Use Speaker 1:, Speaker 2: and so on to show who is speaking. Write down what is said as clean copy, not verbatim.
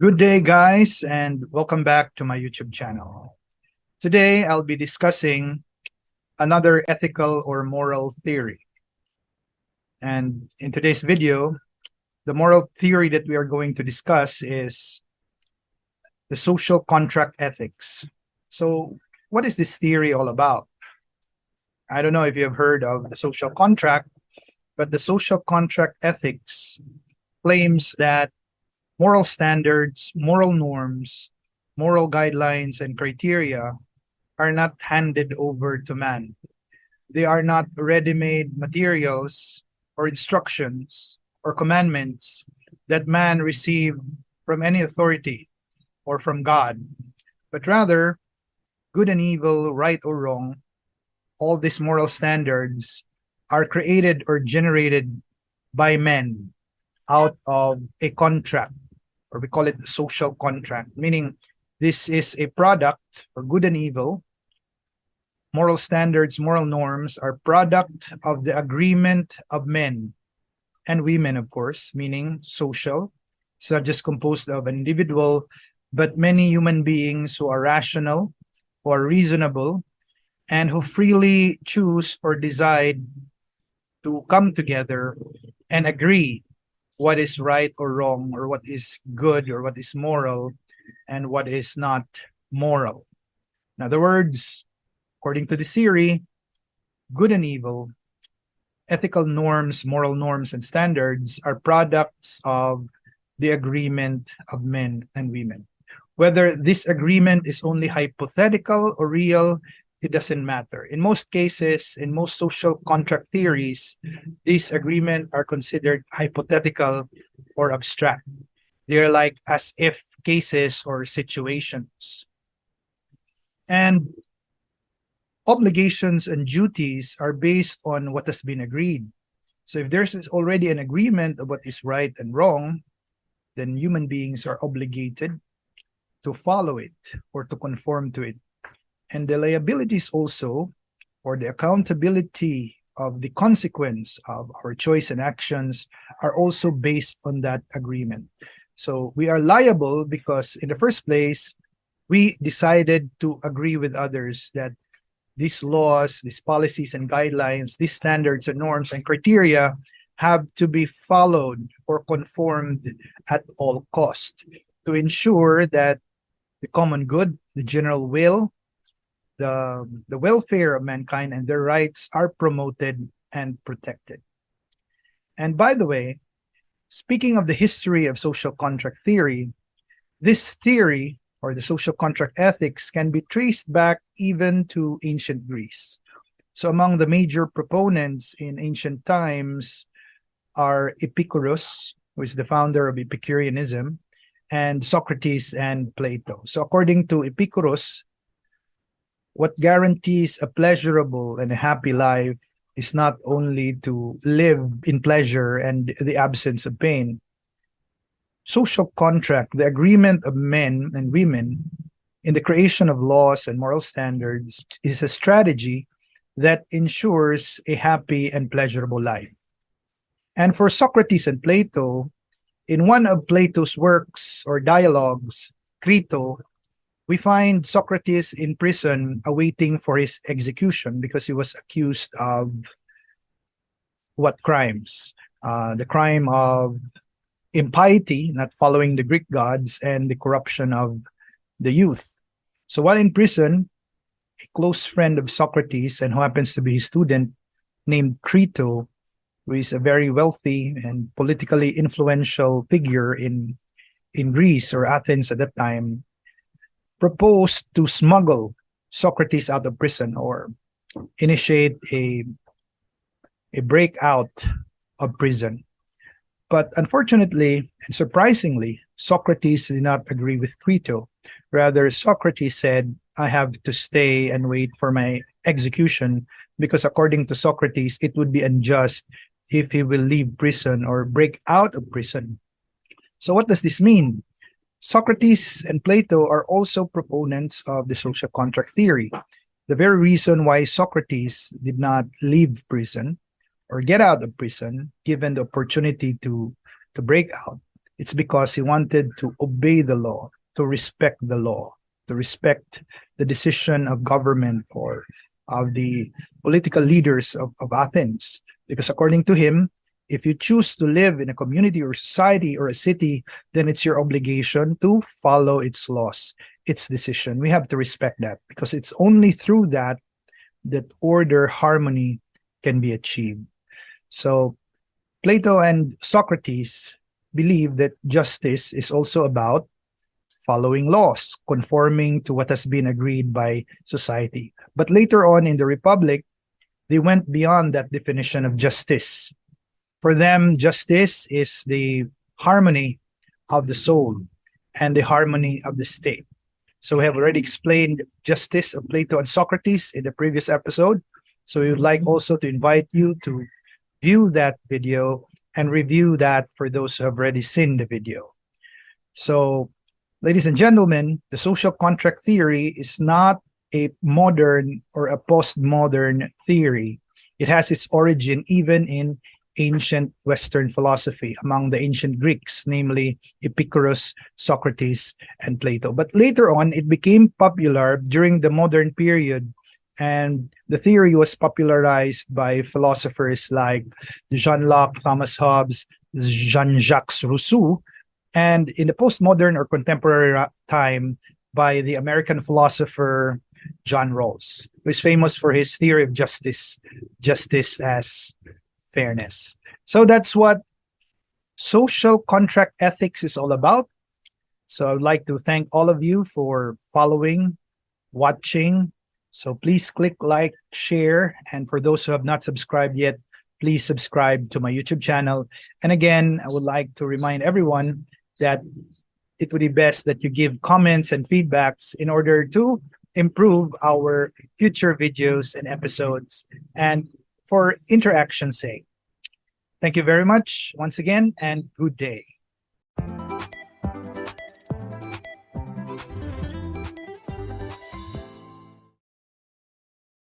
Speaker 1: Good day, guys, and welcome back to my YouTube channel. Today, I'll be discussing another ethical or moral theory. And in today's video, the moral theory that we are going to discuss is the social contract ethics. So, what is this theory all about? I don't know if you have heard of the social contract, but the social contract ethics claims that moral standards, moral norms, moral guidelines, and criteria are not handed over to man. They are not ready-made materials or instructions or commandments that man received from any authority or from God, but rather good and evil, right or wrong, all these moral standards are created or generated by men out of a contract, or we call it the social contract, meaning this is a product for good and evil. Moral standards, moral norms are product of the agreement of men and women, of course, meaning social. It's not just composed of an individual, but many human beings who are rational, who are reasonable, and who freely choose or decide to come together and agree what is right or wrong, or what is good or what is moral, and what is not moral. In other words, according to the theory, good and evil, ethical norms, moral norms, and standards are products of the agreement of men and women. Whether this agreement is only hypothetical or real, it doesn't matter. In most cases, in most social contract theories, these agreements are considered hypothetical or abstract. They're like as if cases or situations. And obligations and duties are based on what has been agreed. So if there's already an agreement of what is right and wrong, then human beings are obligated to follow it or to conform to it. And the liabilities also, or the accountability of the consequence of our choice and actions, are also based on that agreement. So we are liable because in the first place, we decided to agree with others that these laws, these policies and guidelines, these standards and norms and criteria have to be followed or conformed at all cost to ensure that the common good, the general will, the welfare of mankind and their rights are promoted and protected. And by the way, speaking of the history of social contract theory, this theory or the social contract ethics can be traced back even to ancient Greece. So among the major proponents in ancient times are Epicurus, who is the founder of Epicureanism, and Socrates and Plato. So according to Epicurus, what guarantees a pleasurable and a happy life is not only to live in pleasure and the absence of pain. Social contract, the agreement of men and women in the creation of laws and moral standards, is a strategy that ensures a happy and pleasurable life. And for Socrates and Plato, in one of Plato's works or dialogues, Crito, we find Socrates in prison awaiting for his execution because he was accused of what crimes? The crime of impiety, not following the Greek gods, and the corruption of the youth. So while in prison, a close friend of Socrates, and who happens to be his student, named Crito, who is a very wealthy and politically influential figure in Greece or Athens at that time, proposed to smuggle Socrates out of prison or initiate a breakout of prison. But unfortunately and surprisingly, Socrates did not agree with Crito. Rather, Socrates said, I have to stay and wait for my execution because according to Socrates, it would be unjust if he will leave prison or break out of prison. So what does this mean? Socrates and Plato are also proponents of the social contract theory. The very reason why Socrates did not leave prison or get out of prison, given the opportunity to break out, It's because he wanted to obey the law, to respect the law, to respect the decision of government or of the political leaders of Athens. Because according to him, if you choose to live in a community or society or a city, then it's your obligation to follow its laws, its decision. We have to respect that because it's only through that that order, harmony can be achieved. So Plato and Socrates believe that justice is also about following laws, conforming to what has been agreed by society. But later on in the Republic, they went beyond that definition of justice. For them, justice is the harmony of the soul and the harmony of the state. So we have already explained justice of Plato and Socrates in the previous episode. So we would like also to invite you to view that video and review that for those who have already seen the video. So, ladies and gentlemen, the social contract theory is not a modern or a postmodern theory. It has its origin even in ancient Western philosophy among the ancient Greeks, namely Epicurus, Socrates, and Plato. But later on, it became popular during the modern period, and the theory was popularized by philosophers like Jean Locke, Thomas Hobbes, Jean-Jacques Rousseau, and in the postmodern or contemporary time by the American philosopher John Rawls, who is famous for his theory of justice, justice as fairness. So that's what social contract ethics is all about. So I would like to thank all of you for following, watching. So please click like, share, and for those who have not subscribed yet, please subscribe to my YouTube channel. And again, I would like to remind everyone that it would be best that you give comments and feedbacks in order to improve our future videos and episodes and for interaction's sake. Thank you very much once again, and good day.